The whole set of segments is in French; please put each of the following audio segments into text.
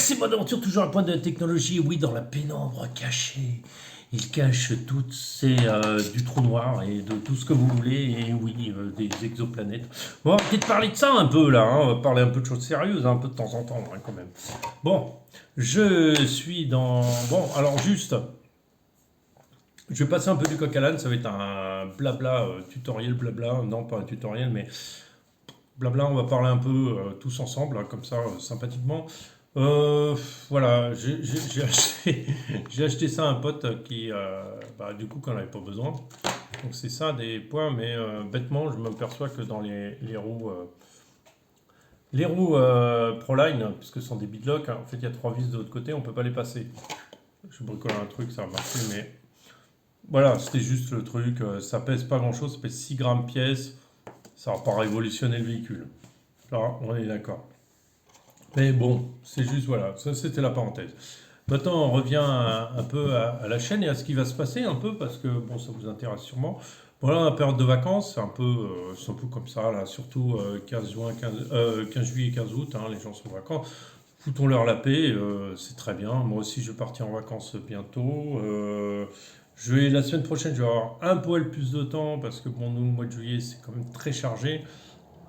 C'est mon aventure, toujours à point de la technologie. Oui, dans la pénombre cachée. Il cache toutes ces du trou noir et de tout ce que vous voulez. Et oui, des exoplanètes. Bon, on va peut-être parler de ça un peu là. On va parler un peu de choses sérieuses, un peu de temps en temps quand même. Bon, je suis dans. Bon, alors juste. Je vais passer un peu du coq à l'âne. Ça va être un blabla tutoriel, blabla. Non, pas un tutoriel, mais blabla. On va parler un peu tous ensemble, hein, comme ça, sympathiquement. Euh, voilà, j'ai acheté, j'ai acheté ça à un pote qui, du coup, qu'on n'avait pas besoin. Donc c'est ça des points, mais bêtement, je m'aperçois que dans les roues Proline, puisque ce sont des beadlocks, hein, en fait il y a trois vis de l'autre côté, on peut pas les passer. Je bricole un truc, ça a marché, mais voilà, c'était juste le truc. Ça pèse pas grand chose, ça pèse 6 grammes pièce, ça va pas révolutionner le véhicule. Là, on est d'accord. Mais bon, c'est juste, voilà, ça c'était la parenthèse. Maintenant, on revient un peu à la chaîne et à ce qui va se passer un peu, parce que bon, ça vous intéresse sûrement. Voilà, la période de vacances, c'est un peu comme ça, là, surtout 15 juin, 15 juillet, 15 août, hein, les gens sont en vacances. Foutons-leur la paix, c'est très bien. Moi aussi, je vais partir en vacances bientôt. La semaine prochaine, je vais avoir un poil plus de temps, parce que bon, nous, le mois de juillet, c'est quand même très chargé.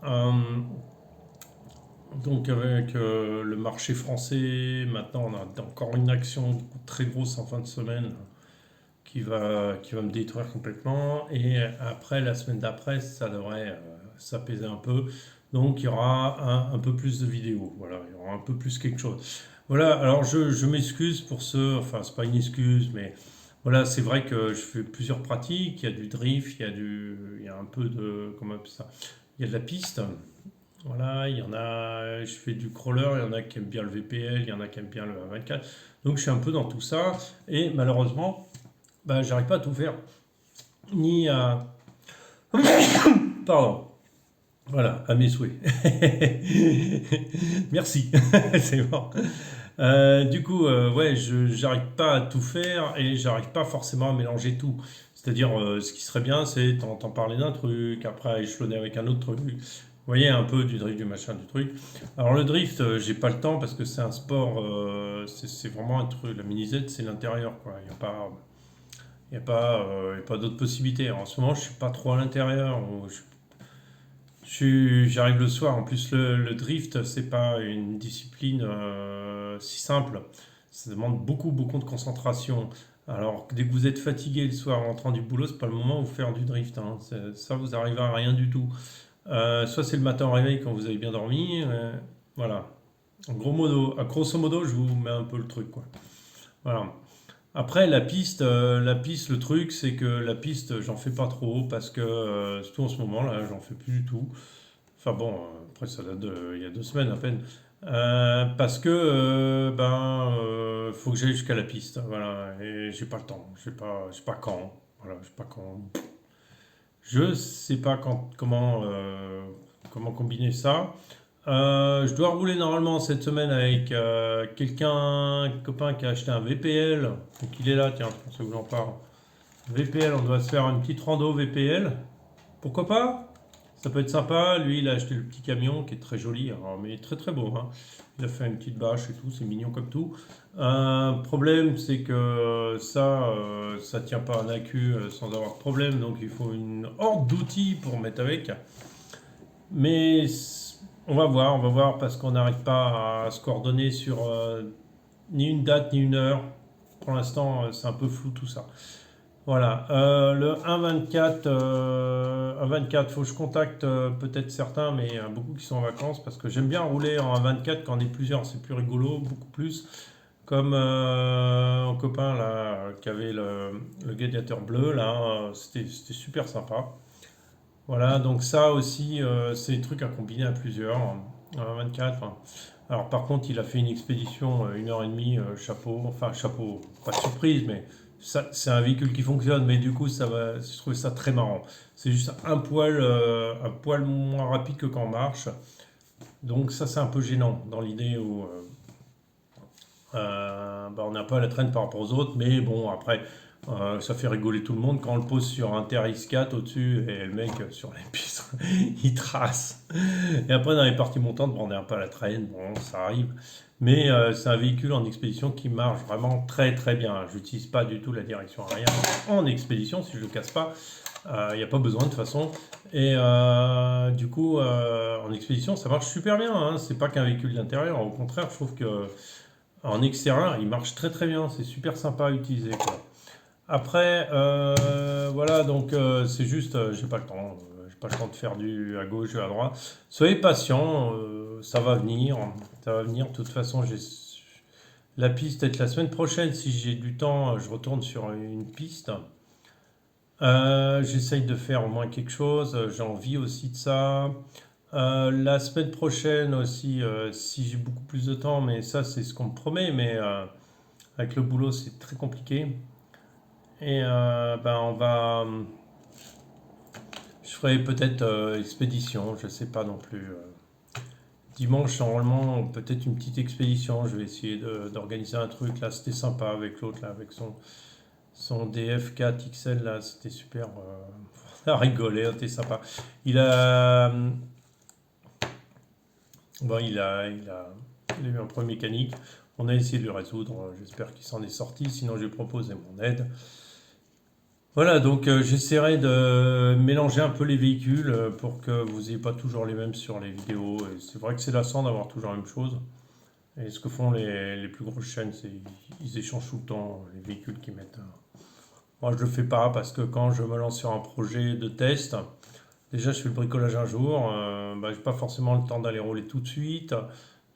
Euh, donc avec le marché français, maintenant on a encore une action très grosse en fin de semaine qui va me détruire complètement. Et après, la semaine d'après, ça devrait s'apaiser un peu. Donc il y aura un peu plus de vidéos. Voilà, il y aura un peu plus quelque chose. Voilà, alors je m'excuse pour ce. Enfin, c'est pas une excuse, mais voilà, c'est vrai que je fais plusieurs pratiques. Il y a du drift, il y a un peu de. Comment on appelle ça? Il y a de la piste. Voilà, il y en a, je fais du crawler, il y en a qui aiment bien le VPL, il y en a qui aiment bien le 24. Donc je suis un peu dans tout ça. Et malheureusement, j'arrive pas à tout faire. Ni à. Pardon. Voilà, à mes souhaits. Merci, c'est bon. Du coup, ouais, j'arrive pas à tout faire et j'arrive pas forcément à mélanger tout. C'est-à-dire, ce qui serait bien, c'est t'entends parler d'un truc, après échelonner avec un autre truc. Vous voyez, un peu du drift, du machin, du truc. Alors le drift, j'ai pas le temps parce que c'est un sport, c'est vraiment un truc. La mini-Z, c'est l'intérieur, quoi. Il y a pas d'autres possibilités. En ce moment, je suis pas trop à l'intérieur. J'arrive le soir. En plus, le drift, c'est pas une discipline si simple. Ça demande beaucoup, beaucoup de concentration. Alors, dès que vous êtes fatigué le soir en rentrant du boulot, c'est pas le moment où faire du drift, hein. Ça, vous arrivez à rien du tout. Soit c'est le matin au réveil quand vous avez bien dormi. Voilà. Grosso modo, je vous mets un peu le truc, quoi. Voilà. Après, la piste, le truc, c'est que la piste, j'en fais pas trop parce que, surtout en ce moment, là, j'en fais plus du tout. Enfin bon, après, ça date il y a 2 semaines à peine. Parce que, faut que j'aille jusqu'à la piste. Voilà. Et j'ai pas le temps. Je sais pas quand. Voilà, je sais pas quand. Je sais pas comment combiner ça. Je dois rouler normalement cette semaine avec un copain qui a acheté un VPL. Donc il est là, tiens, c'est pour ça que j'en parle. VPL, on doit se faire une petite rando VPL. Pourquoi pas? Ça peut être sympa. Lui, il a acheté le petit camion qui est très joli, alors, mais très très beau, hein. Il a fait une petite bâche et tout, c'est mignon comme tout. Problème, c'est que ça tient pas un accu sans avoir de problème, donc il faut une horde d'outils pour mettre avec. Mais on va voir parce qu'on n'arrive pas à se coordonner sur ni une date ni une heure. Pour l'instant, c'est un peu flou tout ça. Voilà, le 1,24, 1,24, faut que je contacte peut-être certains, mais il y a beaucoup qui sont en vacances parce que j'aime bien rouler en 1,24 quand on est plusieurs, c'est plus rigolo, beaucoup plus. Comme un copain là qui avait le gladiateur bleu, là, c'était super sympa. Voilà, donc ça aussi, c'est des trucs à combiner à plusieurs, en 24. Hein. Alors par contre, il a fait une expédition 1 heure et demie, chapeau, enfin chapeau, pas de surprise, mais ça, c'est un véhicule qui fonctionne, mais du coup, je trouve ça très marrant. C'est juste un poil moins rapide que quand on marche. Donc ça, c'est un peu gênant dans l'idée où on n'est un peu à la traîne par rapport aux autres, mais bon, après, Ça fait rigoler tout le monde quand on le pose sur un TRX4 au-dessus et le mec sur les pistes, il trace. Et après, dans les parties montantes, bon, on est un peu à la traîne, bon, ça arrive. Mais c'est un véhicule en expédition qui marche vraiment très très bien. J'utilise pas du tout la direction arrière en expédition si je le casse pas. Il n'y a pas besoin de toute façon. Et du coup, en expédition, ça marche super bien, hein. C'est pas qu'un véhicule d'intérieur. Au contraire, je trouve que en extérieur, il marche très très bien. C'est super sympa à utiliser, quoi. Après, voilà, donc c'est juste, j'ai pas le temps de faire du à gauche et à droite. Soyez patient, ça va venir, ça va venir. De toute façon, j'ai la piste peut-être la semaine prochaine, si j'ai du temps, je retourne sur une piste. J'essaye de faire au moins quelque chose. J'ai envie aussi de ça. La semaine prochaine aussi, si j'ai beaucoup plus de temps, mais ça c'est ce qu'on me promet, mais avec le boulot c'est très compliqué. Et ben je ferai peut-être expédition, je sais pas non plus. Dimanche normalement peut-être une petite expédition. Je vais essayer d'organiser un truc. Là c'était sympa avec l'autre là, avec son DF4 XL là, c'était super. On a rigolé, c'était sympa. Il a bon, il a eu un problème mécanique. On a essayé de le résoudre. J'espère qu'il s'en est sorti. Sinon, je vais proposer mon aide. Voilà, donc j'essaierai de mélanger un peu les véhicules pour que vous n'ayez pas toujours les mêmes sur les vidéos. Et c'est vrai que c'est lassant d'avoir toujours la même chose. Et ce que font les plus grosses chaînes, c'est ils échangent tout le temps les véhicules qu'ils mettent. Moi, je le fais pas parce que quand je me lance sur un projet de test, déjà je fais le bricolage un jour, bah, j'ai pas forcément le temps d'aller rouler tout de suite.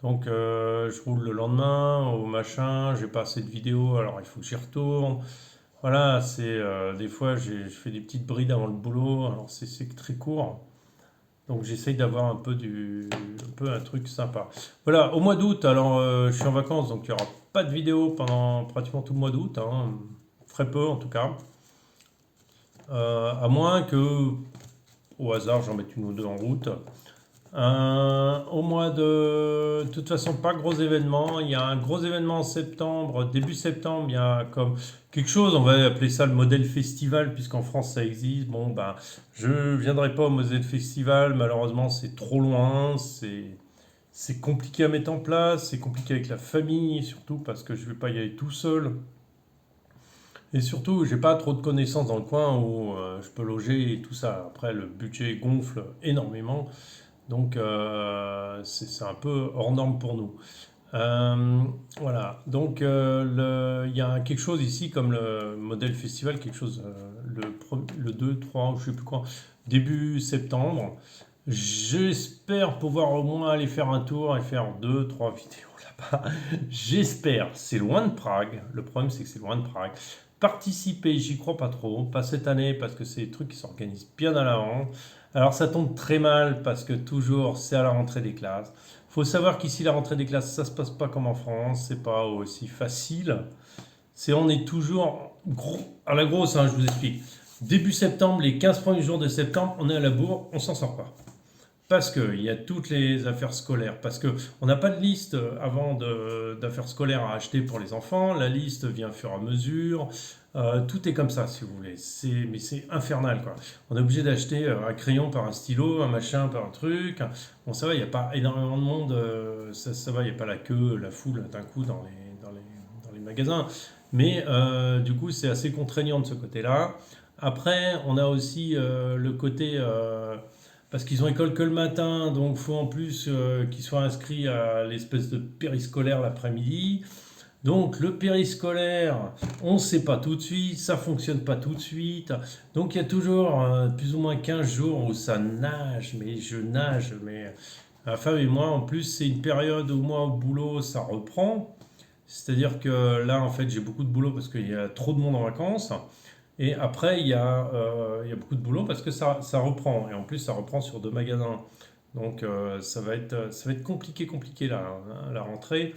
Donc je roule le lendemain au machin, j'ai pas assez de vidéos, alors il faut que j'y retourne. Voilà, c'est des fois je fais des petites brides avant le boulot, alors c'est très court. Donc j'essaye d'avoir un peu un truc sympa. Voilà, au mois d'août, alors je suis en vacances, donc il n'y aura pas de vidéo pendant pratiquement tout le mois d'août, hein. Très peu en tout cas. À moins que, au hasard, j'en mette une ou deux en route. Au mois de toute façon, pas gros événement. Il y a un gros événement en septembre, début septembre. Il y a comme quelque chose, on va appeler ça le modèle festival, puisqu'en France ça existe. Bon, ben, je viendrai pas au modèle festival. Malheureusement, c'est trop loin. C'est compliqué à mettre en place. C'est compliqué avec la famille, surtout parce que je vais pas y aller tout seul. Et surtout, j'ai pas trop de connaissances dans le coin où je peux loger et tout ça. Après, le budget gonfle énormément. Donc, c'est un peu hors norme pour nous. Euh, voilà. Donc, il y a quelque chose ici, comme le modèle festival, quelque chose, le 2, 3, je sais plus quoi, début septembre. J'espère pouvoir au moins aller faire un tour et faire deux, trois vidéos là-bas. J'espère. C'est loin de Prague. Le problème, c'est que c'est loin de Prague. Participer, j'y crois pas trop. Pas cette année, parce que c'est des trucs qui s'organisent bien à l'avant. Alors ça tombe très mal parce que toujours c'est à la rentrée des classes. Faut savoir qu'ici la rentrée des classes ça se passe pas comme en France, c'est pas aussi facile. C'est on est toujours gros à la grosse, hein, je vous explique. Début septembre, les 15 premiers jours de septembre, on est à la bourre, on s'en sort pas. Parce qu'il y a toutes les affaires scolaires, parce qu'on n'a pas de liste avant d'affaires scolaires à acheter pour les enfants, la liste vient au fur et à mesure, tout est comme ça si vous voulez, mais c'est infernal quoi. On est obligé d'acheter un crayon par un stylo, un machin par un truc, bon ça va, il n'y a pas énormément de monde, ça va, il n'y a pas la queue, la foule d'un coup dans les magasins, mais du coup c'est assez contraignant de ce côté-là. Après on a aussi le côté... parce qu'ils ont école que le matin, donc il faut en plus qu'ils soient inscrits à l'espèce de périscolaire l'après-midi. Donc le périscolaire, on ne sait pas tout de suite, ça fonctionne pas tout de suite. Donc il y a toujours plus ou moins 15 jours où ça nage, mais je nage. Mais ma femme et moi, en plus, c'est une période où moi, au boulot, ça reprend. C'est-à-dire que là, en fait, j'ai beaucoup de boulot parce qu'il y a trop de monde en vacances. Et après, il y a beaucoup de boulot parce que ça reprend. Et en plus, ça reprend sur deux magasins. Donc, ça va être compliqué, compliqué là, hein, la rentrée.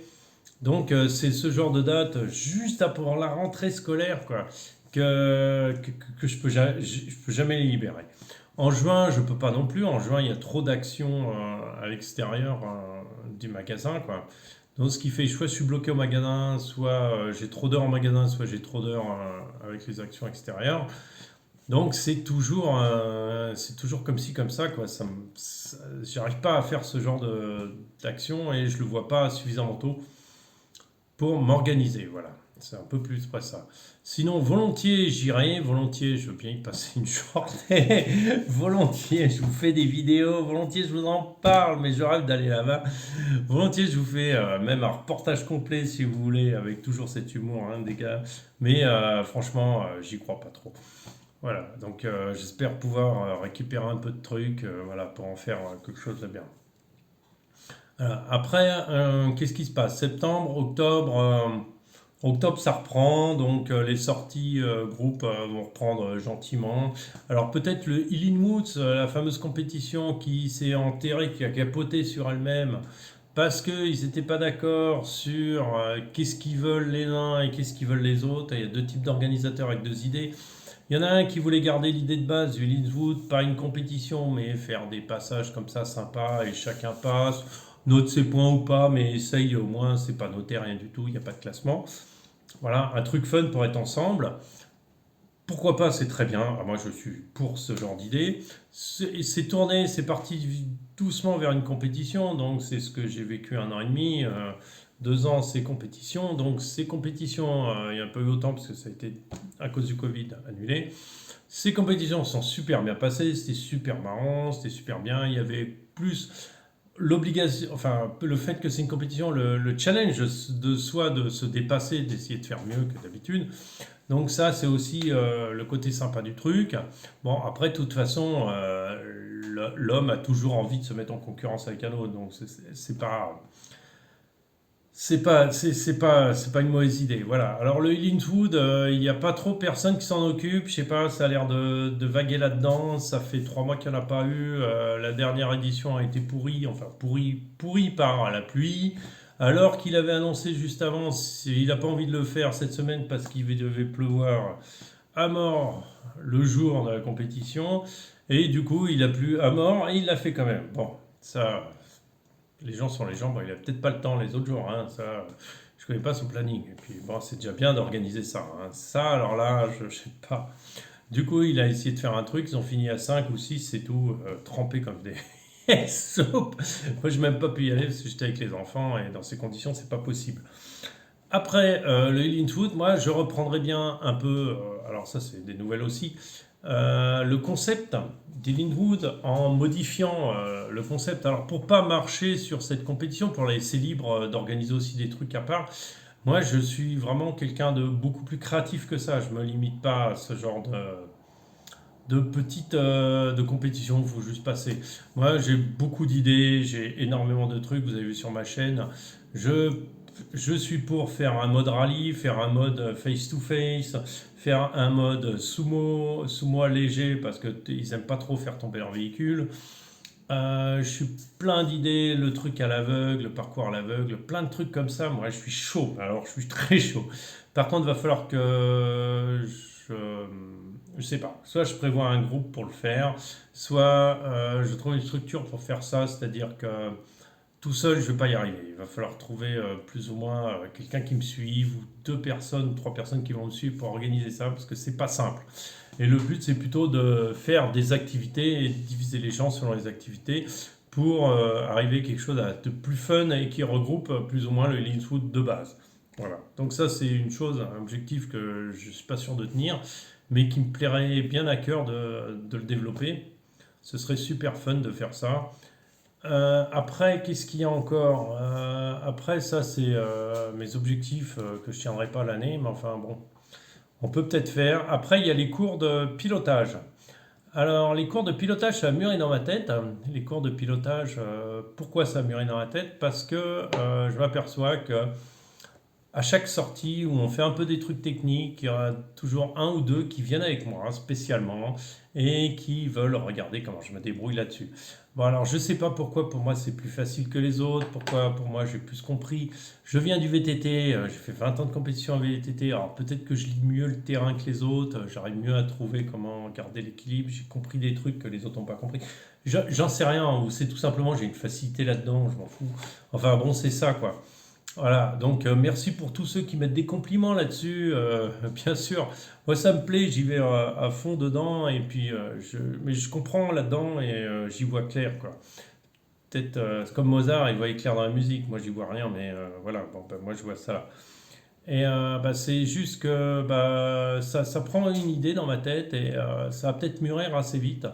Donc, c'est ce genre de date, juste avant la rentrée scolaire, quoi, que je peux jamais les libérer. En juin, je peux pas non plus. En juin, il y a trop d'actions à l'extérieur du magasin, quoi. Donc ce qui fait, soit je suis bloqué au magasin, soit j'ai trop d'heures en magasin, soit j'ai trop d'heures avec les actions extérieures. Donc c'est toujours comme ci, comme ça, quoi. J'arrive pas à faire ce genre d'action et je le vois pas suffisamment tôt pour m'organiser, voilà. C'est un peu plus près ça. Sinon, volontiers, j'irai, volontiers, je veux bien y passer une journée, volontiers, je vous fais des vidéos, volontiers, je vous en parle, mais je rêve d'aller là-bas. Volontiers, je vous fais même un reportage complet, si vous voulez, avec toujours cet humour, hein, des gars. Mais franchement, j'y crois pas trop. Voilà, donc j'espère pouvoir récupérer un peu de trucs, voilà, pour en faire quelque chose de bien. Après, qu'est-ce qui se passe? Septembre, octobre, octobre ça reprend, donc les sorties groupes vont reprendre gentiment. Alors peut-être le Healing Woods, la fameuse compétition qui s'est enterrée, qui a capoté sur elle-même, parce qu'ils n'étaient pas d'accord sur qu'est-ce qu'ils veulent les uns et qu'est-ce qu'ils veulent les autres. Il y a deux types d'organisateurs avec deux idées. Il y en a un qui voulait garder l'idée de base du Linwood, pas une compétition, mais faire des passages comme ça sympas et chacun passe, note ses points ou pas, mais essaye au moins, c'est pas noté, rien du tout, il n'y a pas de classement. Voilà, un truc fun pour être ensemble. Pourquoi pas, c'est très bien. Ah, moi, je suis pour ce genre d'idée. C'est tourné, c'est parti doucement vers une compétition. Donc, c'est ce que j'ai vécu 1 an et demi. 2 ans, ces compétitions. Donc, ces compétitions, il y a un peu eu autant parce que ça a été, à cause du Covid, annulé. Ces compétitions sont super bien passées. C'était super marrant, c'était super bien. Il y avait plus l'obligation, enfin, le fait que c'est une compétition, le challenge de soi de se dépasser, d'essayer de faire mieux que d'habitude. Donc ça, c'est aussi le côté sympa du truc. Bon, après, de toute façon, l'homme a toujours envie de se mettre en concurrence avec un autre. Donc c'est pas une mauvaise idée. Voilà. Alors le Healing Food, il n'y a pas trop personne qui s'en occupe. Je sais pas, ça a l'air de vaguer là-dedans. Ça fait 3 mois qu'il n'y en a pas eu. La dernière édition a été pourrie, enfin pourrie par la pluie. Alors qu'il avait annoncé juste avant, il n'a pas envie de le faire cette semaine parce qu'il devait pleuvoir à mort le jour de la compétition. Et du coup, il a plu à mort et il l'a fait quand même. Bon, ça, les gens sont les gens. Bon, il a peut-être pas le temps les autres jours, hein, ça, je connais pas son planning. Et puis bon, c'est déjà bien d'organiser ça, hein. Ça, alors là, je sais pas. Du coup, il a essayé de faire un truc. Ils ont fini à 5 ou 6, c'est tout, trempé comme des soupes. Moi, je n'ai même pas pu y aller parce que j'étais avec les enfants et dans ces conditions, c'est pas possible. Après le Healing Food, moi, je reprendrai bien un peu. Alors ça, c'est des nouvelles aussi. Le concept d'Healing Wood en modifiant le concept. Alors pour pas marcher sur cette compétition, pour la laisser libre d'organiser aussi des trucs à part, moi je suis vraiment quelqu'un de beaucoup plus créatif que ça. Je me limite pas à ce genre de petites de compétitions, il faut juste passer. Moi j'ai beaucoup d'idées, j'ai énormément de trucs, vous avez vu sur ma chaîne. Je, je suis pour faire un mode rallye, faire un mode face-to-face, faire un mode sumo léger parce qu'ils n'aiment pas trop faire tomber leur véhicule. Je suis plein d'idées, le truc à l'aveugle, le parcours à l'aveugle, plein de trucs comme ça. Moi, je suis chaud. Alors, je suis très chaud. Par contre, il va falloir que je sais pas. Soit je prévois un groupe pour le faire, soit je trouve une structure pour faire ça. C'est-à-dire que tout seul, je ne vais pas y arriver. Il va falloir trouver plus ou moins quelqu'un qui me suive, ou 2 personnes, 3 personnes qui vont me suivre pour organiser ça, parce que c'est pas simple. Et le but, c'est plutôt de faire des activités et de diviser les gens selon les activités pour arriver à quelque chose de plus fun et qui regroupe plus ou moins le Lean Food de base. Voilà. Donc ça, c'est une chose, un objectif que je suis pas sûr de tenir, mais qui me plairait bien à cœur de le développer. Ce serait super fun de faire ça. Après, qu'est-ce qu'il y a encore? Après, ça, c'est mes objectifs que je tiendrai pas l'année, mais enfin bon, on peut peut-être faire. Après, il y a les cours de pilotage. Alors, les cours de pilotage, ça a mûri dans ma tête. Les cours de pilotage, pourquoi ça a mûri dans ma tête? Parce que je m'aperçois que à chaque sortie où on fait un peu des trucs techniques, il y aura toujours un ou deux qui viennent avec moi, hein, spécialement, et qui veulent regarder comment je me débrouille là-dessus. Bon, alors je sais pas pourquoi pour moi c'est plus facile que les autres, pourquoi pour moi j'ai plus compris. Je viens du VTT, j'ai fait 20 ans de compétition en VTT, alors peut-être que je lis mieux le terrain que les autres, j'arrive mieux à trouver comment garder l'équilibre, j'ai compris des trucs que les autres n'ont pas compris. J'en sais rien, ou c'est tout simplement j'ai une facilité là-dedans, je m'en fous. Enfin bon, c'est ça quoi. Voilà, donc merci pour tous ceux qui mettent des compliments là-dessus, bien sûr. Moi, ça me plaît, j'y vais à fond dedans, et puis, mais je comprends là-dedans et j'y vois clair, quoi. Peut-être, c'est comme Mozart, il voyait clair dans la musique, moi j'y vois rien, mais voilà, bon, ben, moi je vois ça là. Et bah, c'est juste que bah, ça prend une idée dans ma tête et ça va peut-être mûrir assez vite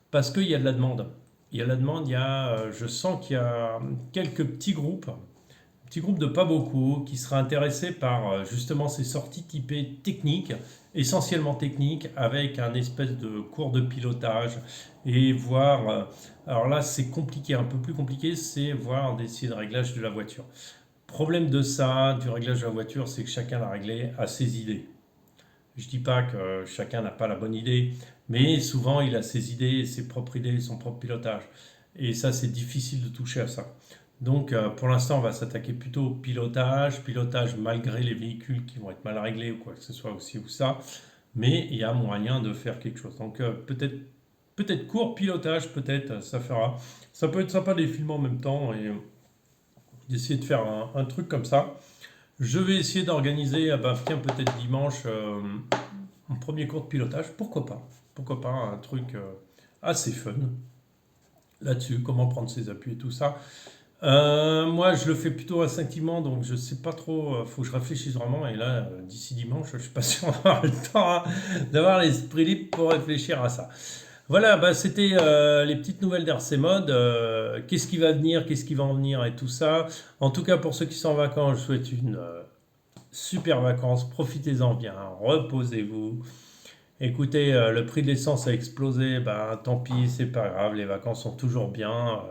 parce qu'il y a de la demande. Il y a de la demande, je sens qu'il y a quelques petits groupes de pas beaucoup, qui seraient intéressés par justement ces sorties typées techniques, essentiellement techniques, avec un espèce de cours de pilotage et voir. Alors là, c'est compliqué, un peu plus compliqué, c'est voir d'essayer de réglage de la voiture. Problème de ça, du réglage de la voiture, c'est que chacun l'a réglé à ses idées. Je dis pas que chacun n'a pas la bonne idée, mais souvent il a ses idées, ses propres idées, son propre pilotage. Et ça, c'est difficile de toucher à ça. Donc pour l'instant, on va s'attaquer plutôt au pilotage, pilotage malgré les véhicules qui vont être mal réglés ou quoi que ce soit aussi ou ça. Mais il y a moyen de faire quelque chose. Donc peut-être court, pilotage, peut-être, ça fera. Ça peut être sympa de les filmer en même temps et d'essayer de faire un truc comme ça. Je vais essayer d'organiser, ah bah, tiens, peut-être dimanche, un premier cours de pilotage. Pourquoi pas? Pourquoi pas un truc assez fun là-dessus, comment prendre ses appuis et tout ça. Moi, je le fais plutôt instinctivement, donc je sais pas trop. Faut que je réfléchisse vraiment. Et là, d'ici dimanche, je suis pas sûr d'avoir le temps, hein, d'avoir l'esprit libre pour réfléchir à ça. Voilà, bah, c'était les petites nouvelles d'RC Mode. Qu'est-ce qui va venir, qu'est-ce qui va en venir et tout ça. En tout cas, pour ceux qui sont en vacances, je souhaite une super vacances. Profitez-en bien, reposez-vous. Écoutez, le prix de l'essence a explosé. Bah, tant pis, c'est pas grave. Les vacances sont toujours bien,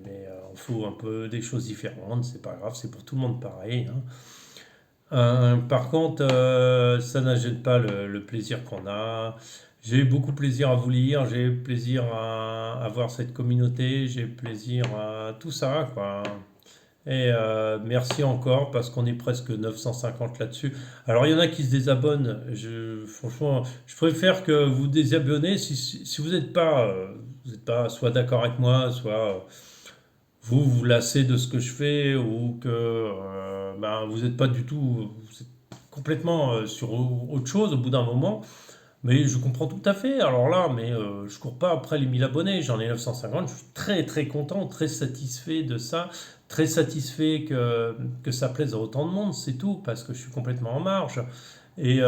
mais on faut un peu des choses différentes. C'est pas grave, c'est pour tout le monde pareil, hein. Par contre, ça n'achète pas le plaisir qu'on a. J'ai eu beaucoup de plaisir à vous lire, j'ai eu plaisir à voir cette communauté, j'ai eu plaisir à tout ça, quoi. Et merci encore parce qu'on est presque 950 là-dessus. Alors il y en a qui se désabonnent. Franchement, je préfère que vous désabonnez si vous n'êtes pas soit d'accord avec moi, soit vous vous lassez de ce que je fais ou que ben, vous n'êtes pas du tout, vous êtes complètement sur autre chose au bout d'un moment. Mais je comprends tout à fait. Alors là, mais je cours pas après les 1000 abonnés. J'en ai 950. Je suis très très content, très satisfait de ça. Très satisfait que ça plaise à autant de monde, c'est tout, parce que je suis complètement en marge. Et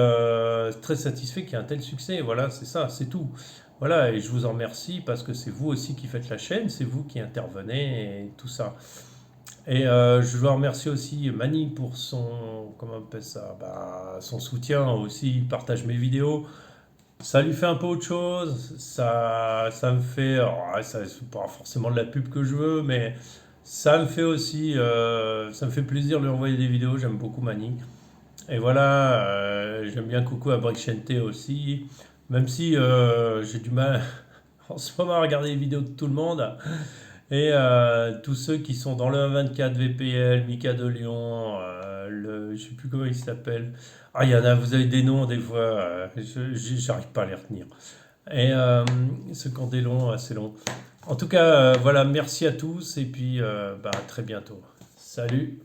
très satisfait qu'il y ait un tel succès. Voilà, c'est ça, c'est tout. Voilà, et je vous en remercie parce que c'est vous aussi qui faites la chaîne, c'est vous qui intervenez et tout ça. Et je dois remercier aussi Mani pour son, comment on appelle ça, bah, son soutien aussi. Il partage mes vidéos. Ça lui fait un peu autre chose. Ça me fait, alors, ouais, ça c'est pas forcément de la pub que je veux, mais ça me fait aussi, ça me fait plaisir de lui envoyer des vidéos. J'aime beaucoup Mani. Et voilà, j'aime bien coucou à Brixente aussi, même si j'ai du mal en ce moment à regarder les vidéos de tout le monde. Et tous ceux qui sont dans le 24 VPL, Mika de Lyon, je sais plus comment il s'appelle. Ah, il y en a, vous avez des noms des fois, j'arrive pas à les retenir. Et ceux qui ont des noms assez longs. En tout cas, voilà, merci à tous et puis bah, à très bientôt. Salut!